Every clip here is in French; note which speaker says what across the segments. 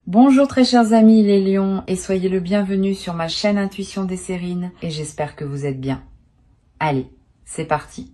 Speaker 1: Bonjour très chers amis les lions et soyez le bienvenu sur ma chaîne Intuition des Sérines et j'espère que vous êtes bien. Allez, c'est parti.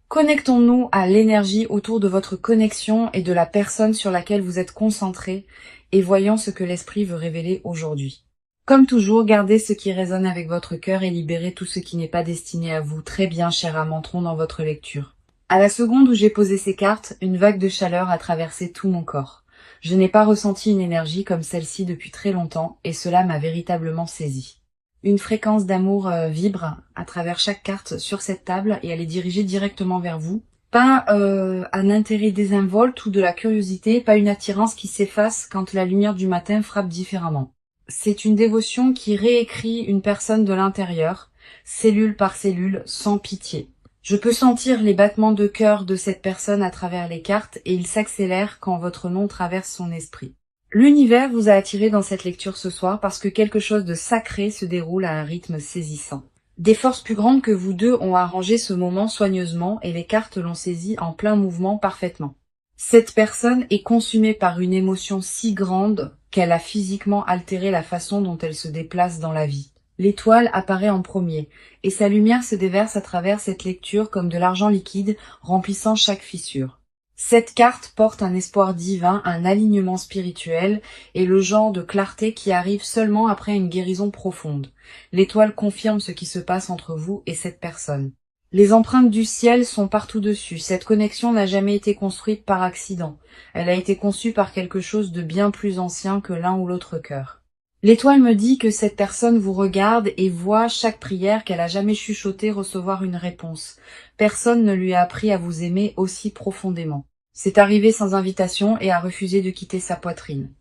Speaker 1: Connectons-nous à l'énergie autour de votre connexion et de la personne sur laquelle vous êtes concentré et voyons ce que l'esprit veut révéler aujourd'hui. Comme toujours, gardez ce qui résonne avec votre cœur et libérez tout ce qui n'est pas destiné à vous. Très bien, cher Amantron, dans votre lecture. À la seconde où j'ai posé ces cartes, une vague de chaleur a traversé tout mon corps. Je n'ai pas ressenti une énergie comme celle-ci depuis très longtemps et cela m'a véritablement saisie. Une fréquence d'amour vibre à travers chaque carte sur cette table et elle est dirigée directement vers vous. Pas un intérêt désinvolte ou de la curiosité, pas une attirance qui s'efface quand la lumière du matin frappe différemment. C'est une dévotion qui réécrit une personne de l'intérieur, cellule par cellule, sans pitié. Je peux sentir les battements de cœur de cette personne à travers les cartes et ils s'accélèrent quand votre nom traverse son esprit. L'univers vous a attiré dans cette lecture ce soir parce que quelque chose de sacré se déroule à un rythme saisissant. Des forces plus grandes que vous deux ont arrangé ce moment soigneusement et les cartes l'ont saisi en plein mouvement parfaitement. Cette personne est consumée par une émotion si grande qu'elle a physiquement altéré la façon dont elle se déplace dans la vie. L'étoile apparaît en premier, et sa lumière se déverse à travers cette lecture comme de l'argent liquide remplissant chaque fissure. Cette carte porte un espoir divin, un alignement spirituel et le genre de clarté qui arrive seulement après une guérison profonde. L'étoile confirme ce qui se passe entre vous et cette personne. Les empreintes du ciel sont partout dessus. Cette connexion n'a jamais été construite par accident. Elle a été conçue par quelque chose de bien plus ancien que l'un ou l'autre cœur. L'étoile me dit que cette personne vous regarde et voit chaque prière qu'elle a jamais chuchotée recevoir une réponse. Personne ne lui a appris à vous aimer aussi profondément. C'est arrivé sans invitation et a refusé de quitter sa poitrine.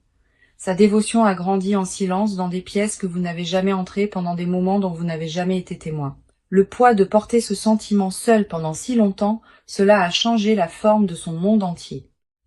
Speaker 1: Sa dévotion a grandi en silence dans des pièces que vous n'avez jamais entrées pendant des moments dont vous n'avez jamais été témoin. Le poids de porter ce sentiment seul pendant si longtemps, cela a changé la forme de son monde entier.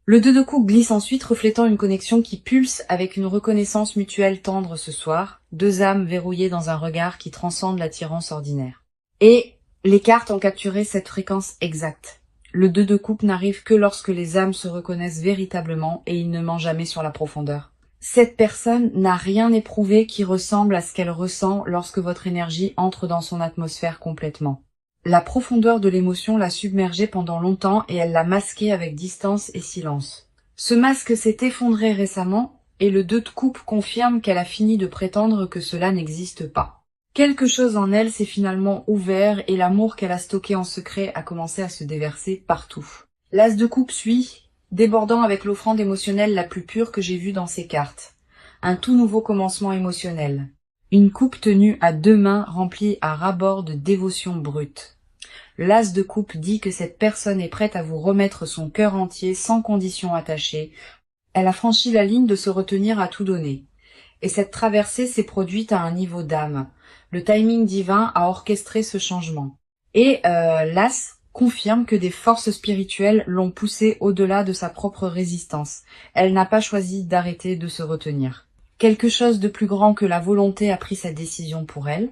Speaker 1: Le 2 de coupe glisse ensuite, reflétant une connexion qui pulse avec une reconnaissance mutuelle tendre ce soir, deux âmes verrouillées dans un regard qui transcende l'attirance ordinaire. Et les cartes ont capturé cette fréquence exacte. Le 2 de coupe n'arrive que lorsque les âmes se reconnaissent véritablement et il ne ment jamais sur la profondeur. Cette personne n'a rien éprouvé qui ressemble à ce qu'elle ressent lorsque votre énergie entre dans son atmosphère complètement. La profondeur de l'émotion l'a submergée pendant longtemps et elle l'a masquée avec distance et silence. Ce masque s'est effondré récemment et le 2 de coupe confirme qu'elle a fini de prétendre que cela n'existe pas. Quelque chose en elle s'est finalement ouvert et l'amour qu'elle a stocké en secret a commencé à se déverser partout. L'as de coupe suit, débordant avec l'offrande émotionnelle la plus pure que j'ai vue dans ces cartes. Un tout nouveau commencement émotionnel. Une coupe tenue à deux mains remplie à ras-bord de dévotion brute. L'as de coupe dit que cette personne est prête à vous remettre son cœur entier sans condition attachée. Elle a franchi la ligne de se retenir à tout donner. Et cette traversée s'est produite à un niveau d'âme. Le timing divin a orchestré ce changement. Et l'as confirme que des forces spirituelles l'ont poussée au-delà de sa propre résistance. Elle n'a pas choisi d'arrêter de se retenir. Quelque chose de plus grand que la volonté a pris sa décision pour elle.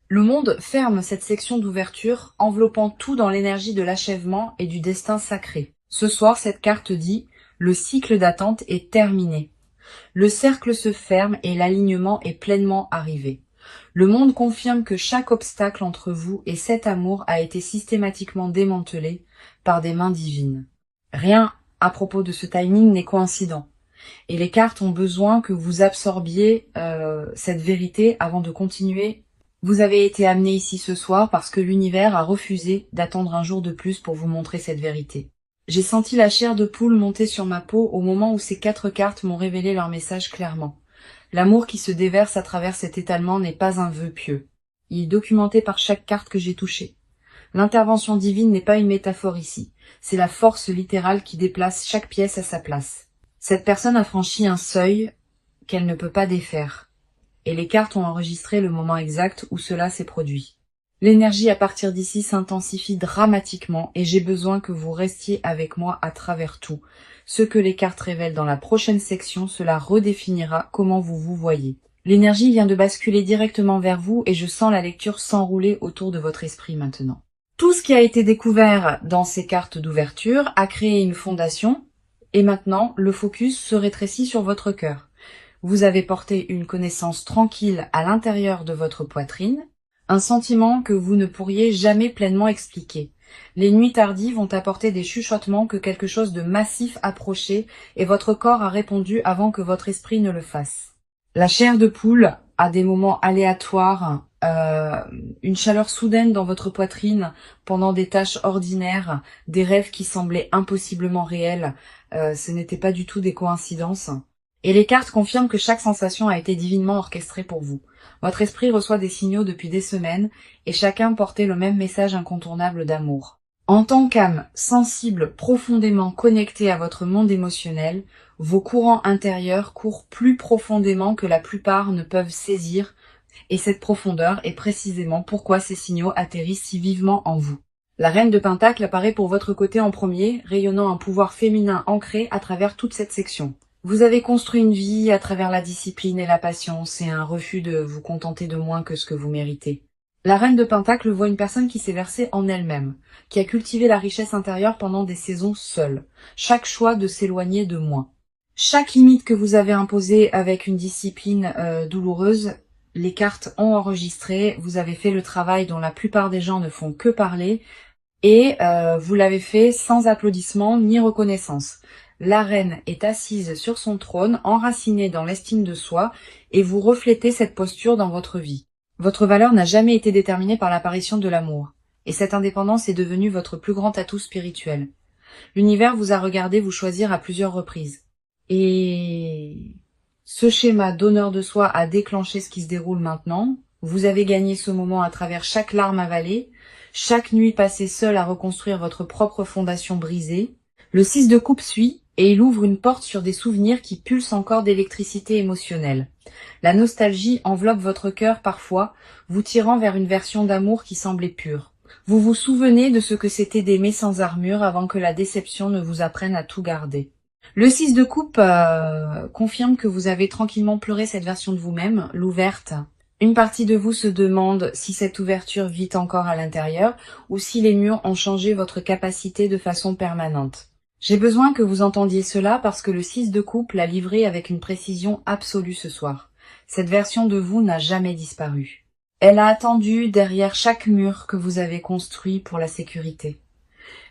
Speaker 1: Le monde ferme cette section d'ouverture, enveloppant tout dans l'énergie de l'achèvement et du destin sacré. Ce soir, cette carte dit « Le cycle d'attente est terminé ». Le cercle se ferme et l'alignement est pleinement arrivé. Le monde confirme que chaque obstacle entre vous et cet amour a été systématiquement démantelé par des mains divines. Rien à propos de ce timing n'est coïncident. Et les cartes ont besoin que vous absorbiez cette vérité avant de continuer. Vous avez été amené ici ce soir parce que l'univers a refusé d'attendre un jour de plus pour vous montrer cette vérité. J'ai senti la chair de poule monter sur ma peau au moment où ces 4 cartes m'ont révélé leur message clairement. L'amour qui se déverse à travers cet étalement n'est pas un vœu pieux. Il est documenté par chaque carte que j'ai touchée. L'intervention divine n'est pas une métaphore ici. C'est la force littérale qui déplace chaque pièce à sa place. Cette personne a franchi un seuil qu'elle ne peut pas défaire. Et les cartes ont enregistré le moment exact où cela s'est produit. L'énergie à partir d'ici s'intensifie dramatiquement et j'ai besoin que vous restiez avec moi à travers tout. Ce que les cartes révèlent dans la prochaine section, cela redéfinira comment vous vous voyez. L'énergie vient de basculer directement vers vous et je sens la lecture s'enrouler autour de votre esprit maintenant. Tout ce qui a été découvert dans ces cartes d'ouverture a créé une fondation et maintenant le focus se rétrécit sur votre cœur. Vous avez porté une connaissance tranquille à l'intérieur de votre poitrine, un sentiment que vous ne pourriez jamais pleinement expliquer. Les nuits tardives ont apporté des chuchotements que quelque chose de massif approchait et votre corps a répondu avant que votre esprit ne le fasse. La chair de poule, à des moments aléatoires, une chaleur soudaine dans votre poitrine pendant des tâches ordinaires, des rêves qui semblaient impossiblement réels, ce n'étaient pas du tout des coïncidences. Et les cartes confirment que chaque sensation a été divinement orchestrée pour vous. Votre esprit reçoit des signaux depuis des semaines, et chacun portait le même message incontournable d'amour. En tant qu'âme sensible, profondément connectée à votre monde émotionnel, vos courants intérieurs courent plus profondément que la plupart ne peuvent saisir, et cette profondeur est précisément pourquoi ces signaux atterrissent si vivement en vous. La reine de Pentacle apparaît pour votre côté en premier, rayonnant un pouvoir féminin ancré à travers toute cette section. Vous avez construit une vie à travers la discipline et la patience et un refus de vous contenter de moins que ce que vous méritez. La reine de Pentacle voit une personne qui s'est versée en elle-même, qui a cultivé la richesse intérieure pendant des saisons seule. Chaque choix de s'éloigner de moins. Chaque limite que vous avez imposée avec une discipline douloureuse, les cartes ont enregistré, vous avez fait le travail dont la plupart des gens ne font que parler, et vous l'avez fait sans applaudissements ni reconnaissance. La reine est assise sur son trône, enracinée dans l'estime de soi, et vous reflétez cette posture dans votre vie. Votre valeur n'a jamais été déterminée par l'apparition de l'amour, et cette indépendance est devenue votre plus grand atout spirituel. L'univers vous a regardé vous choisir à plusieurs reprises. Et ce schéma d'honneur de soi a déclenché ce qui se déroule maintenant. Vous avez gagné ce moment à travers chaque larme avalée, chaque nuit passée seule à reconstruire votre propre fondation brisée. Le 6 de coupe suit, et il ouvre une porte sur des souvenirs qui pulsent encore d'électricité émotionnelle. La nostalgie enveloppe votre cœur parfois, vous tirant vers une version d'amour qui semblait pure. Vous vous souvenez de ce que c'était d'aimer sans armure avant que la déception ne vous apprenne à tout garder. Le 6 de coupe confirme que vous avez tranquillement pleuré cette version de vous-même, l'ouverte. Une partie de vous se demande si cette ouverture vit encore à l'intérieur ou si les murs ont changé votre capacité de façon permanente. J'ai besoin que vous entendiez cela parce que le 6 de coupe l'a livré avec une précision absolue ce soir. Cette version de vous n'a jamais disparu. Elle a attendu derrière chaque mur que vous avez construit pour la sécurité.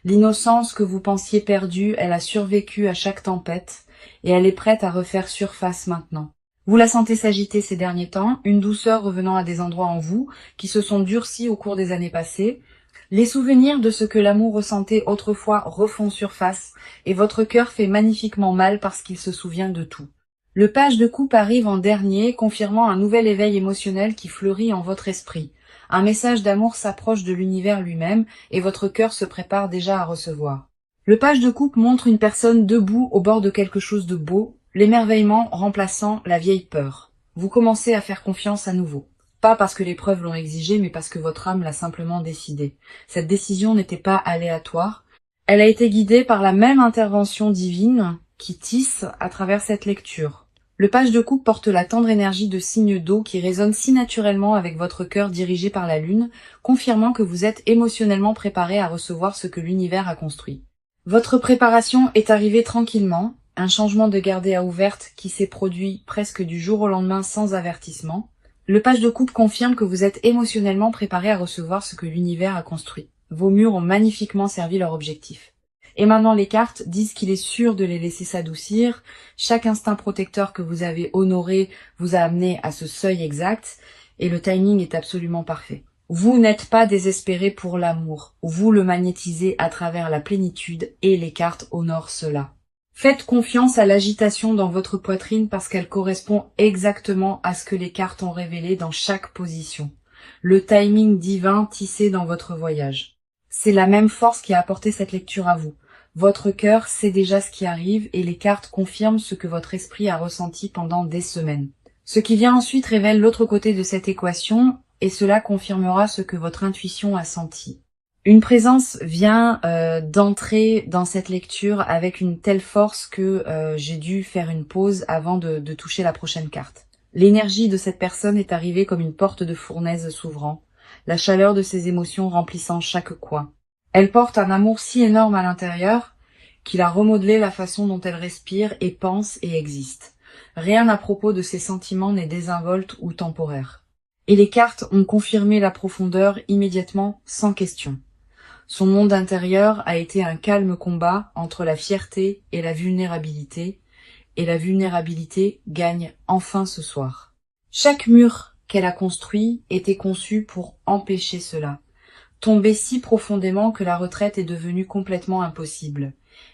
Speaker 1: L'innocence que vous pensiez perdue, elle a survécu à chaque tempête et elle est prête à refaire surface maintenant. Vous la sentez s'agiter ces derniers temps, une douceur revenant à des endroits en vous qui se sont durcis au cours des années passées. Les souvenirs de ce que l'amour ressentait autrefois refont surface, et votre cœur fait magnifiquement mal parce qu'il se souvient de tout. Le page de coupe arrive en dernier, confirmant un nouvel éveil émotionnel qui fleurit en votre esprit. Un message d'amour s'approche de l'univers lui-même, et votre cœur se prépare déjà à recevoir. Le page de coupe montre une personne debout au bord de quelque chose de beau, l'émerveillement remplaçant la vieille peur. Vous commencez à faire confiance à nouveau. Pas parce que les preuves l'ont exigé, mais parce que votre âme l'a simplement décidé. Cette décision n'était pas aléatoire. Elle a été guidée par la même intervention divine qui tisse à travers cette lecture. Le page de coupe porte la tendre énergie de signes d'eau qui résonne si naturellement avec votre cœur dirigé par la lune, confirmant que vous êtes émotionnellement préparé à recevoir ce que l'univers a construit. Votre préparation est arrivée tranquillement, un changement de gardée à ouverte qui s'est produit presque du jour au lendemain sans avertissement. Le page de coupe confirme que vous êtes émotionnellement préparé à recevoir ce que l'univers a construit. Vos murs ont magnifiquement servi leur objectif. Et maintenant les cartes disent qu'il est sûr de les laisser s'adoucir. Chaque instinct protecteur que vous avez honoré vous a amené à ce seuil exact, et le timing est absolument parfait. Vous n'êtes pas désespéré pour l'amour, vous le magnétisez à travers la plénitude et les cartes honorent cela. Faites confiance à l'agitation dans votre poitrine parce qu'elle correspond exactement à ce que les cartes ont révélé dans chaque position. Le timing divin tissé dans votre voyage. C'est la même force qui a apporté cette lecture à vous. Votre cœur sait déjà ce qui arrive et les cartes confirment ce que votre esprit a ressenti pendant des semaines. Ce qui vient ensuite révèle l'autre côté de cette équation et cela confirmera ce que votre intuition a senti. Une présence vient d'entrer dans cette lecture avec une telle force que j'ai dû faire une pause avant de toucher la prochaine carte. L'énergie de cette personne est arrivée comme une porte de fournaise s'ouvrant, la chaleur de ses émotions remplissant chaque coin. Elle porte un amour si énorme à l'intérieur qu'il a remodelé la façon dont elle respire et pense et existe. Rien à propos de ses sentiments n'est désinvolte ou temporaire. Et les cartes ont confirmé la profondeur immédiatement, sans question. Son monde intérieur a été un calme combat entre la fierté et la vulnérabilité gagne enfin ce soir. Chaque mur qu'elle a construit était conçu pour empêcher cela, tombé si profondément que la retraite est devenue complètement impossible.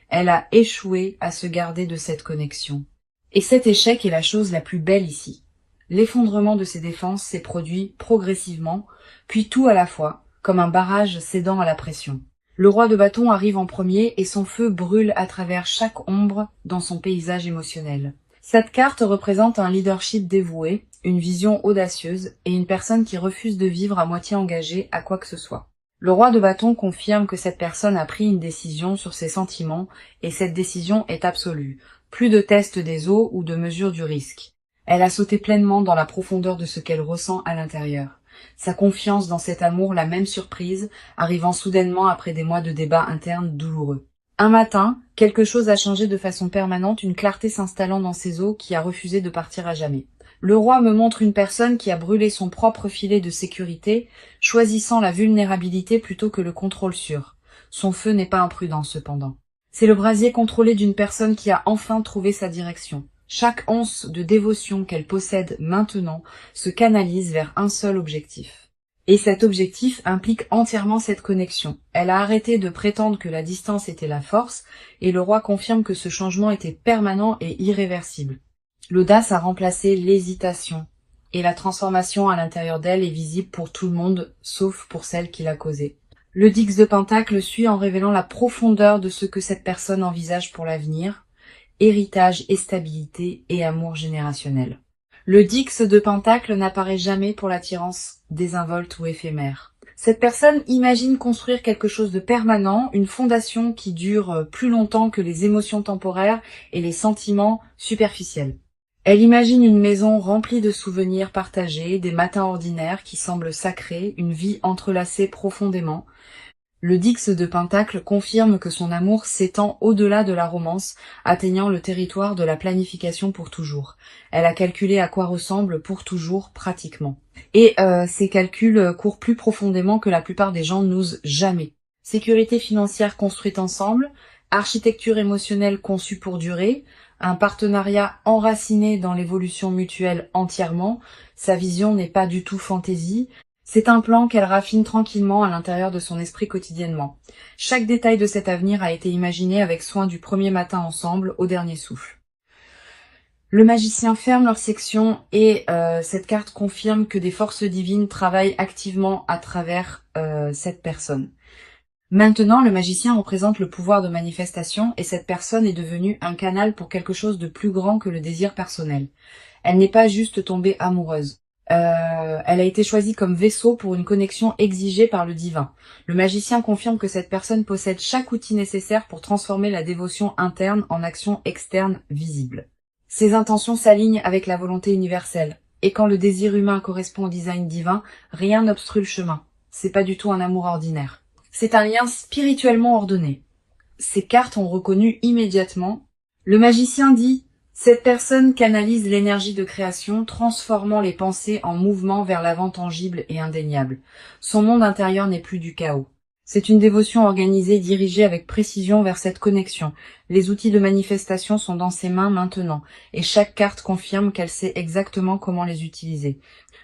Speaker 1: Elle a échoué à se garder de cette connexion. Et cet échec est la chose la plus belle ici. L'effondrement de ses défenses s'est produit progressivement, puis tout à la fois, comme un barrage cédant à la pression. Le roi de bâton arrive en premier et son feu brûle à travers chaque ombre dans son paysage émotionnel. Cette carte représente un leadership dévoué, une vision audacieuse et une personne qui refuse de vivre à moitié engagée à quoi que ce soit. Le roi de bâton confirme que cette personne a pris une décision sur ses sentiments et cette décision est absolue. Plus de test des eaux ou de mesure du risque. Elle a sauté pleinement dans la profondeur de ce qu'elle ressent à l'intérieur. Sa confiance dans cet amour la même surprise, arrivant soudainement après des mois de débats internes douloureux. Un matin, quelque chose a changé de façon permanente, une clarté s'installant dans ses eaux qui a refusé de partir à jamais. Le roi me montre une personne qui a brûlé son propre filet de sécurité, choisissant la vulnérabilité plutôt que le contrôle sûr. Son feu n'est pas imprudent cependant. C'est le brasier contrôlé d'une personne qui a enfin trouvé sa direction. Chaque once de dévotion qu'elle possède maintenant se canalise vers un seul objectif. Et cet objectif implique entièrement cette connexion. Elle a arrêté de prétendre que la distance était la force, et le roi confirme que ce changement était permanent et irréversible. L'audace a remplacé l'hésitation, et la transformation à l'intérieur d'elle est visible pour tout le monde, sauf pour celle qui l'a causée. Le Dix de Pentacle suit en révélant la profondeur de ce que cette personne envisage pour l'avenir, héritage et stabilité et amour générationnel. Le Dix de Pentacle n'apparaît jamais pour l'attirance désinvolte ou éphémère. Cette personne imagine construire quelque chose de permanent, une fondation qui dure plus longtemps que les émotions temporaires et les sentiments superficiels. Elle imagine une maison remplie de souvenirs partagés, des matins ordinaires qui semblent sacrés, une vie entrelacée profondément. Le Dix de Pentacle confirme que son amour s'étend au-delà de la romance, atteignant le territoire de la planification pour toujours. Elle a calculé à quoi ressemble pour toujours, pratiquement. Et ces calculs courent plus profondément que la plupart des gens n'osent jamais. Sécurité financière construite ensemble, architecture émotionnelle conçue pour durer, un partenariat enraciné dans l'évolution mutuelle entièrement, sa vision n'est pas du tout fantaisie. C'est un plan qu'elle raffine tranquillement à l'intérieur de son esprit quotidiennement. Chaque détail de cet avenir a été imaginé avec soin du premier matin ensemble au dernier souffle. Le magicien ferme leur section et cette carte confirme que des forces divines travaillent activement à travers cette personne. Maintenant, le magicien représente le pouvoir de manifestation et cette personne est devenue un canal pour quelque chose de plus grand que le désir personnel. Elle n'est pas juste tombée amoureuse. Elle a été choisie comme vaisseau pour une connexion exigée par le divin. Le magicien confirme que cette personne possède chaque outil nécessaire pour transformer la dévotion interne en action externe visible. Ses intentions s'alignent avec la volonté universelle. Et quand le désir humain correspond au design divin, rien n'obstrue le chemin. C'est pas du tout un amour ordinaire. C'est un lien spirituellement ordonné. Ces cartes ont reconnu immédiatement. Le magicien dit: cette personne canalise l'énergie de création, transformant les pensées en mouvement vers l'avant tangible et indéniable. Son monde intérieur n'est plus du chaos. C'est une dévotion organisée, dirigée avec précision vers cette connexion. Les outils de manifestation sont dans ses mains maintenant, et chaque carte confirme qu'elle sait exactement comment les utiliser.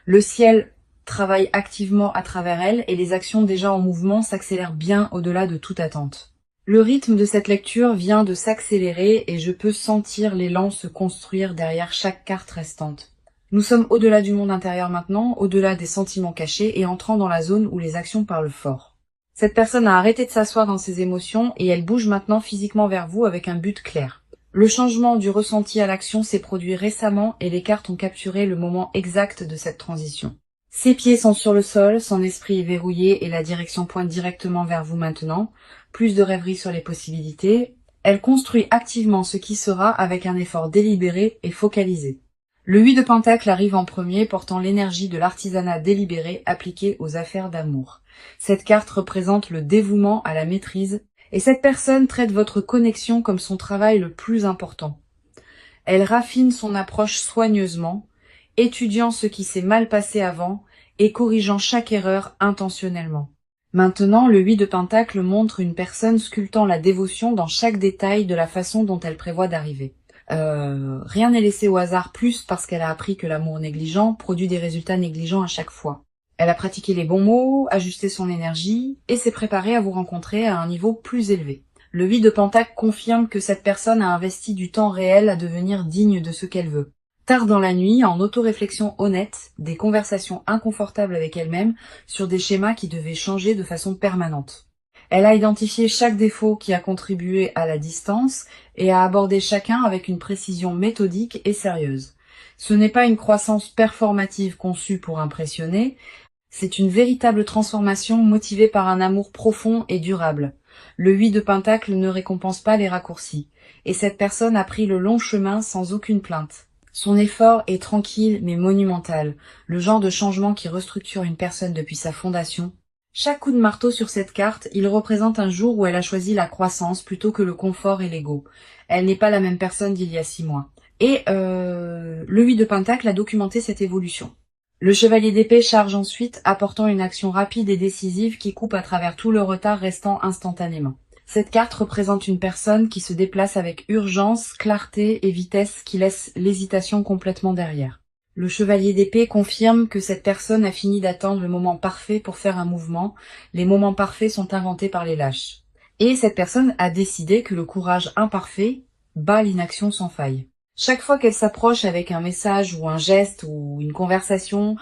Speaker 1: Le ciel travaille activement à travers elle, et les actions déjà en mouvement s'accélèrent bien au-delà de toute attente. Le rythme de cette lecture vient de s'accélérer et je peux sentir l'élan se construire derrière chaque carte restante. Nous sommes au-delà du monde intérieur maintenant, au-delà des sentiments cachés et entrant dans la zone où les actions parlent fort. Cette personne a arrêté de s'asseoir dans ses émotions et elle bouge maintenant physiquement vers vous avec un but clair. Le changement du ressenti à l'action s'est produit récemment et les cartes ont capturé le moment exact de cette transition. Ses pieds sont sur le sol, son esprit est verrouillé et la direction pointe directement vers vous maintenant. Plus de rêverie sur les possibilités. Elle construit activement ce qui sera avec un effort délibéré et focalisé. Le 8 de Pentacle arrive en premier, portant l'énergie de l'artisanat délibéré appliqué aux affaires d'amour. Cette carte représente le dévouement à la maîtrise, et cette personne traite votre connexion comme son travail le plus important. Elle raffine son approche soigneusement, étudiant ce qui s'est mal passé avant et corrigeant chaque erreur intentionnellement. Maintenant, le 8 de Pentacle montre une personne sculptant la dévotion dans chaque détail de la façon dont elle prévoit d'arriver. Rien n'est laissé au hasard, plus parce qu'elle a appris que l'amour négligent produit des résultats négligents à chaque fois. Elle a pratiqué les bons mots, ajusté son énergie et s'est préparée à vous rencontrer à un niveau plus élevé. Le 8 de Pentacle confirme que cette personne a investi du temps réel à devenir digne de ce qu'elle veut. Tard dans la nuit, en autoréflexion honnête, des conversations inconfortables avec elle-même sur des schémas qui devaient changer de façon permanente. Elle a identifié chaque défaut qui a contribué à la distance et a abordé chacun avec une précision méthodique et sérieuse. Ce n'est pas une croissance performative conçue pour impressionner, c'est une véritable transformation motivée par un amour profond et durable. Le 8 de Pentacle ne récompense pas les raccourcis, et cette personne a pris le long chemin sans aucune plainte. Son effort est tranquille mais monumental, le genre de changement qui restructure une personne depuis sa fondation. Chaque coup de marteau sur cette carte, il représente un jour où elle a choisi la croissance plutôt que le confort et l'ego. Elle n'est pas la même personne d'il y a 6 mois. Et le 8 de Pentacle a documenté cette évolution. Le chevalier d'épée charge ensuite, apportant une action rapide et décisive qui coupe à travers tout le retard restant instantanément. Cette carte représente une personne qui se déplace avec urgence, clarté et vitesse qui laisse l'hésitation complètement derrière. Le chevalier d'épée confirme que cette personne a fini d'attendre le moment parfait pour faire un mouvement. Les moments parfaits sont inventés par les lâches. Et cette personne a décidé que le courage imparfait bat l'inaction sans faille. Chaque fois qu'elle s'approche avec un message ou un geste ou une conversation,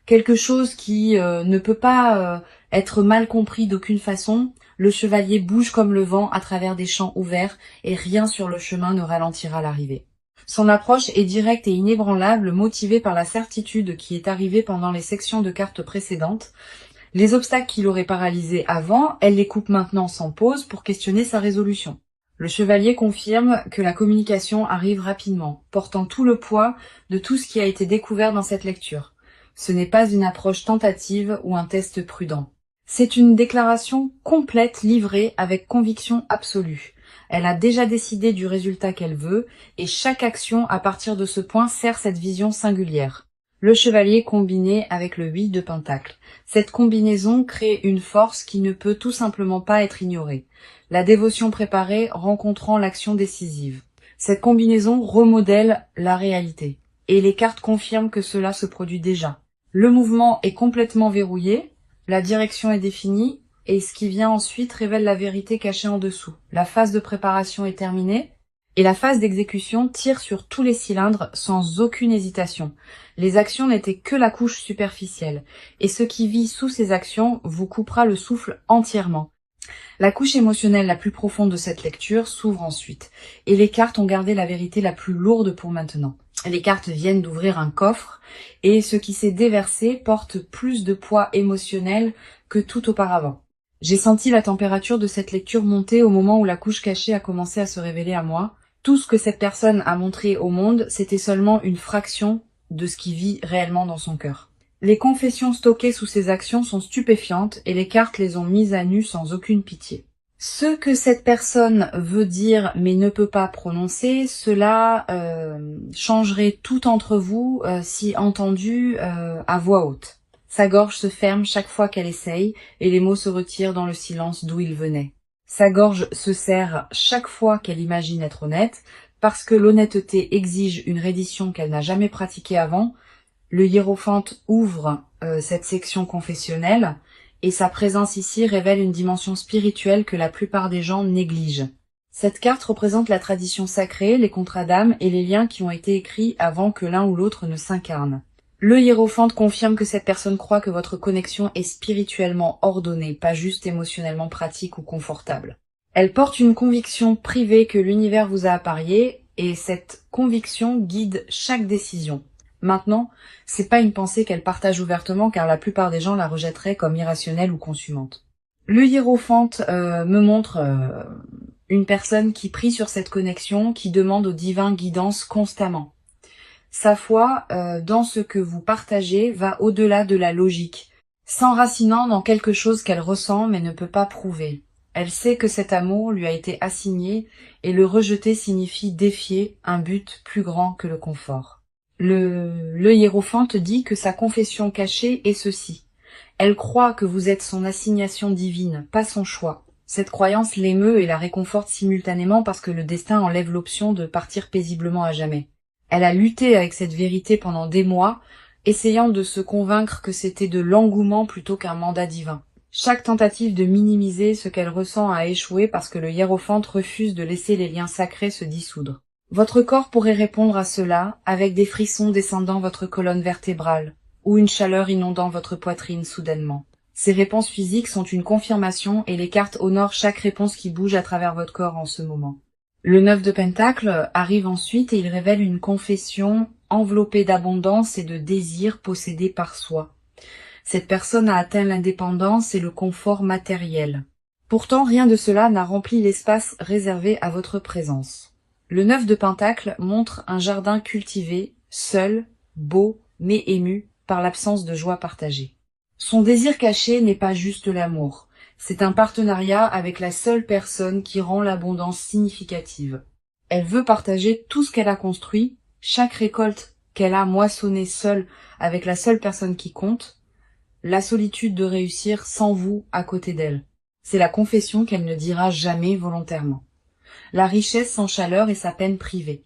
Speaker 1: quelque chose qui ne peut pas être mal compris d'aucune façon, le chevalier bouge comme le vent à travers des champs ouverts et rien sur le chemin ne ralentira l'arrivée. Son approche est directe et inébranlable, motivée par la certitude qui est arrivée pendant les sections de cartes précédentes. Les obstacles qui l'auraient paralysé avant, elle les coupe maintenant sans pause pour questionner sa résolution. Le chevalier confirme que la communication arrive rapidement, portant tout le poids de tout ce qui a été découvert dans cette lecture. Ce n'est pas une approche tentative ou un test prudent. C'est une déclaration complète livrée avec conviction absolue. Elle a déjà décidé du résultat qu'elle veut, et chaque action à partir de ce point sert cette vision singulière. Le chevalier combiné avec le 8 de Pentacle. Cette combinaison crée une force qui ne peut tout simplement pas être ignorée. La dévotion préparée rencontrant l'action décisive. Cette combinaison remodèle la réalité. Et les cartes confirment que cela se produit déjà. Le mouvement est complètement verrouillé, la direction est définie, et ce qui vient ensuite révèle la vérité cachée en dessous. La phase de préparation est terminée, et la phase d'exécution tire sur tous les cylindres sans aucune hésitation. Les actions n'étaient que la couche superficielle, et ce qui vit sous ces actions vous coupera le souffle entièrement. La couche émotionnelle la plus profonde de cette lecture s'ouvre ensuite, et les cartes ont gardé la vérité la plus lourde pour maintenant. Les cartes viennent d'ouvrir un coffre, et ce qui s'est déversé porte plus de poids émotionnel que tout auparavant. J'ai senti la température de cette lecture monter au moment où la couche cachée a commencé à se révéler à moi. Tout ce que cette personne a montré au monde, c'était seulement une fraction de ce qui vit réellement dans son cœur. Les confessions stockées sous ces actions sont stupéfiantes et les cartes les ont mises à nu sans aucune pitié. Ce que cette personne veut dire mais ne peut pas prononcer, cela changerait tout entre vous si entendu à voix haute. Sa gorge se ferme chaque fois qu'elle essaye et les mots se retirent dans le silence d'où ils venaient. Sa gorge se serre chaque fois qu'elle imagine être honnête, parce que l'honnêteté exige une reddition qu'elle n'a jamais pratiquée avant. Le hiérophante ouvre cette section confessionnelle, et sa présence ici révèle une dimension spirituelle que la plupart des gens négligent. Cette carte représente la tradition sacrée, les contrats d'âme et les liens qui ont été écrits avant que l'un ou l'autre ne s'incarne. Le hiérophante confirme que cette personne croit que votre connexion est spirituellement ordonnée, pas juste émotionnellement pratique ou confortable. Elle porte une conviction privée que l'univers vous a apparié, et cette conviction guide chaque décision. Maintenant, c'est pas une pensée qu'elle partage ouvertement car la plupart des gens la rejetteraient comme irrationnelle ou consumante. Le hiérophante me montre une personne qui prie sur cette connexion, qui demande au divin guidance constamment. Sa foi dans ce que vous partagez va au-delà de la logique, s'enracinant dans quelque chose qu'elle ressent mais ne peut pas prouver. Elle sait que cet amour lui a été assigné et le rejeter signifie défier un but plus grand que le confort. Le hiérophante dit que sa confession cachée est ceci. Elle croit que vous êtes son assignation divine, pas son choix. Cette croyance l'émeut et la réconforte simultanément parce que le destin enlève l'option de partir paisiblement à jamais. Elle a lutté avec cette vérité pendant des mois, essayant de se convaincre que c'était de l'engouement plutôt qu'un mandat divin. Chaque tentative de minimiser ce qu'elle ressent a échoué parce que le hiérophante refuse de laisser les liens sacrés se dissoudre. Votre corps pourrait répondre à cela avec des frissons descendant votre colonne vertébrale ou une chaleur inondant votre poitrine soudainement. Ces réponses physiques sont une confirmation et les cartes honorent chaque réponse qui bouge à travers votre corps en ce moment. Le 9 de Pentacle arrive ensuite et il révèle une confession enveloppée d'abondance et de désir possédé par soi. Cette personne a atteint l'indépendance et le confort matériel. Pourtant, rien de cela n'a rempli l'espace réservé à votre présence. Le 9 de Pentacle montre un jardin cultivé, seul, beau, mais ému par l'absence de joie partagée. Son désir caché n'est pas juste l'amour, c'est un partenariat avec la seule personne qui rend l'abondance significative. Elle veut partager tout ce qu'elle a construit, chaque récolte qu'elle a moissonnée seule avec la seule personne qui compte, la solitude de réussir sans vous à côté d'elle. C'est la confession qu'elle ne dira jamais volontairement. La richesse sans chaleur est sa peine privée.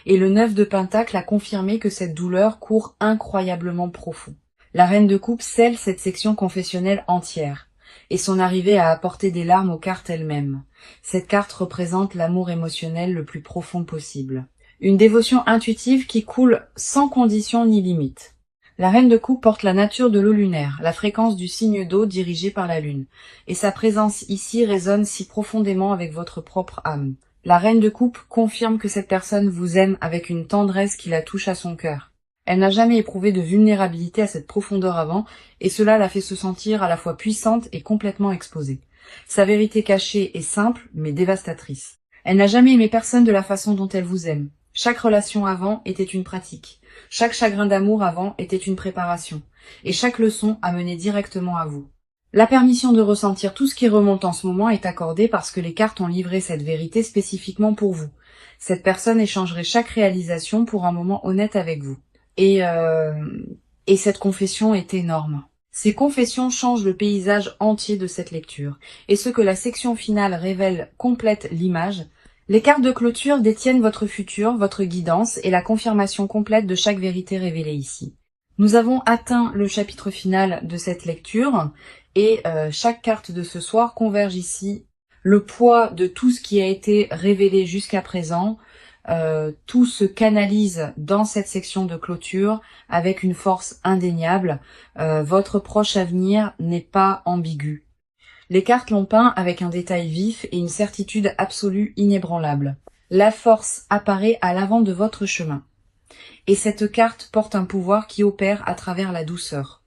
Speaker 1: Et le 9 de Pentacle a confirmé que cette douleur court incroyablement profond. La reine de coupe scelle cette section confessionnelle entière, et son arrivée a apporté des larmes aux cartes elles-mêmes. Cette carte représente l'amour émotionnel le plus profond possible. Une dévotion intuitive qui coule sans condition ni limite. La reine de coupe porte la nature de l'eau lunaire, la fréquence du signe d'eau dirigé par la lune, et sa présence ici résonne si profondément avec votre propre âme. La reine de coupe confirme que cette personne vous aime avec une tendresse qui la touche à son cœur. Elle n'a jamais éprouvé de vulnérabilité à cette profondeur avant, et cela la fait se sentir à la fois puissante et complètement exposée. Sa vérité cachée est simple, mais dévastatrice. Elle n'a jamais aimé personne de la façon dont elle vous aime. Chaque relation avant était une pratique. Chaque chagrin d'amour avant était une préparation. Et chaque leçon a mené directement à vous. La permission de ressentir tout ce qui remonte en ce moment est accordée parce que les cartes ont livré cette vérité spécifiquement pour vous. Cette personne échangerait chaque réalisation pour un moment honnête avec vous. Et cette confession est énorme. Ces confessions changent le paysage entier de cette lecture. Et ce que la section finale révèle complète l'image. Les cartes de clôture détiennent votre futur, votre guidance et la confirmation complète de chaque vérité révélée ici. Nous avons atteint le chapitre final de cette lecture et chaque carte de ce soir converge ici. Le poids de tout ce qui a été révélé jusqu'à présent, tout se canalise dans cette section de clôture avec une force indéniable. Votre proche avenir n'est pas ambigu. Les cartes l'ont peint avec un détail vif et une certitude absolue inébranlable. La force apparaît à l'avant de votre chemin. Et cette carte porte un pouvoir qui opère à travers la douceur.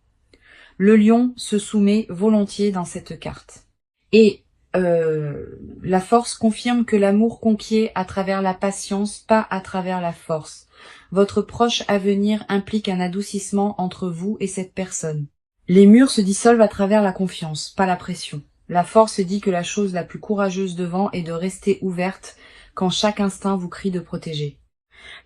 Speaker 1: Le lion se soumet volontiers dans cette carte. Et la force confirme que l'amour conquiert à travers la patience, pas à travers la force. Votre proche avenir implique un adoucissement entre vous et cette personne. Les murs se dissolvent à travers la confiance, pas la pression. La force dit que la chose la plus courageuse devant est de rester ouverte quand chaque instinct vous crie de protéger.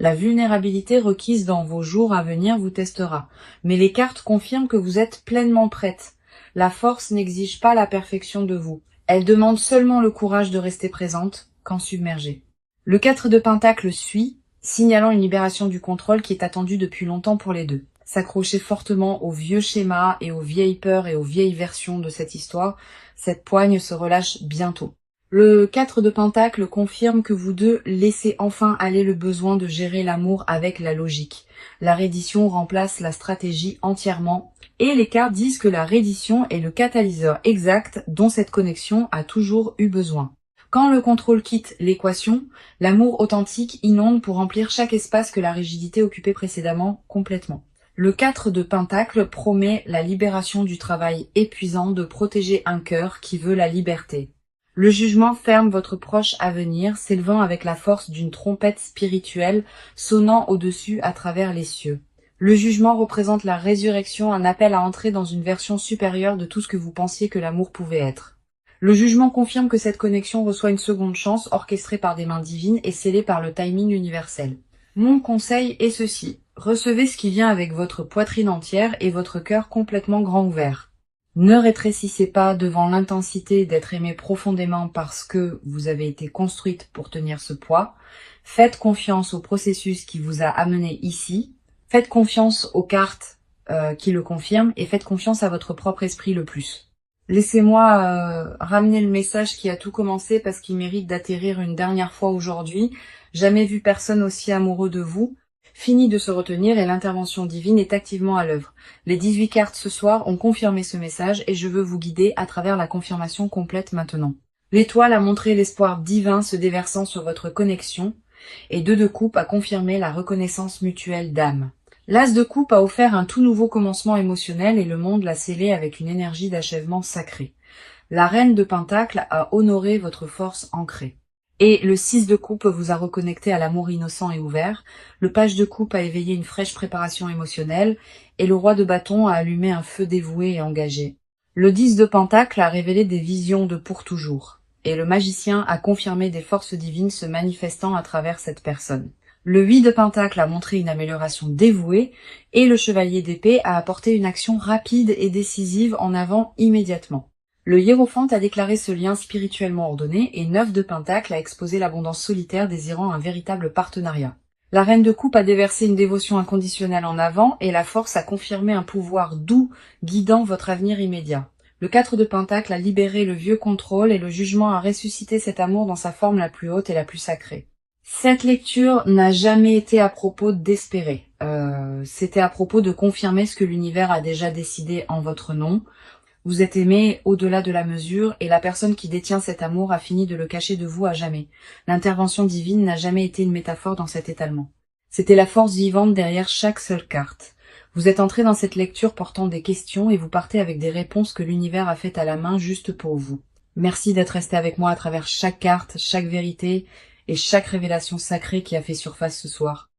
Speaker 1: La vulnérabilité requise dans vos jours à venir vous testera, mais les cartes confirment que vous êtes pleinement prête. La force n'exige pas la perfection de vous. Elle demande seulement le courage de rester présente quand submergée. Le 4 de Pentacle suit, signalant une libération du contrôle qui est attendue depuis longtemps pour les deux. S'accrocher fortement aux vieux schémas et aux vieilles peurs et aux vieilles versions de cette histoire, cette poigne se relâche bientôt. Le 4 de Pentacle confirme que vous deux laissez enfin aller le besoin de gérer l'amour avec la logique. La reddition remplace la stratégie entièrement, et les cartes disent que la reddition est le catalyseur exact dont cette connexion a toujours eu besoin. Quand le contrôle quitte l'équation, l'amour authentique inonde pour remplir chaque espace que la rigidité occupait précédemment complètement. Le 4 de Pentacle promet la libération du travail épuisant de protéger un cœur qui veut la liberté. Le jugement ferme votre proche avenir, s'élevant avec la force d'une trompette spirituelle sonnant au-dessus à travers les cieux. Le jugement représente la résurrection, un appel à entrer dans une version supérieure de tout ce que vous pensiez que l'amour pouvait être. Le jugement confirme que cette connexion reçoit une seconde chance orchestrée par des mains divines et scellée par le timing universel. Mon conseil est ceci. Recevez ce qui vient avec votre poitrine entière et votre cœur complètement grand ouvert. Ne rétrécissez pas devant l'intensité d'être aimé profondément parce que vous avez été construite pour tenir ce poids. Faites confiance au processus qui vous a amené ici. Faites confiance aux cartes qui le confirment et faites confiance à votre propre esprit le plus. Laissez-moi ramener le message qui a tout commencé parce qu'il mérite d'atterrir une dernière fois aujourd'hui. Jamais vu personne aussi amoureux de vous. Fini de se retenir et l'intervention divine est activement à l'œuvre. Les 18 cartes ce soir ont confirmé ce message et je veux vous guider à travers la confirmation complète maintenant. L'étoile a montré l'espoir divin se déversant sur votre connexion et 2 de coupe a confirmé la reconnaissance mutuelle d'âme. L'As de coupe a offert un tout nouveau commencement émotionnel et le monde l'a scellé avec une énergie d'achèvement sacré. La Reine de Pentacle a honoré votre force ancrée. Et le 6 de coupe vous a reconnecté à l'amour innocent et ouvert, le Page de coupe a éveillé une fraîche préparation émotionnelle, et le Roi de bâton a allumé un feu dévoué et engagé. Le 10 de Pentacle a révélé des visions de pour toujours, et le Magicien a confirmé des forces divines se manifestant à travers cette personne. Le 8 de Pentacle a montré une amélioration dévouée, et le Chevalier d'épée a apporté une action rapide et décisive en avant immédiatement. Le Hiérophante a déclaré ce lien spirituellement ordonné et 9 de Pentacle a exposé l'abondance solitaire désirant un véritable partenariat. La Reine de coupe a déversé une dévotion inconditionnelle en avant et la Force a confirmé un pouvoir doux guidant votre avenir immédiat. Le 4 de Pentacle a libéré le vieux contrôle et le jugement a ressuscité cet amour dans sa forme la plus haute et la plus sacrée. Cette lecture n'a jamais été à propos d'espérer. C'était à propos de confirmer ce que l'univers a déjà décidé en votre nom. Vous êtes aimé au-delà de la mesure et la personne qui détient cet amour a fini de le cacher de vous à jamais. L'intervention divine n'a jamais été une métaphore dans cet étalement. C'était la force vivante derrière chaque seule carte. Vous êtes entré dans cette lecture portant des questions et vous partez avec des réponses que l'univers a faites à la main juste pour vous. Merci d'être resté avec moi à travers chaque carte, chaque vérité et chaque révélation sacrée qui a fait surface ce soir.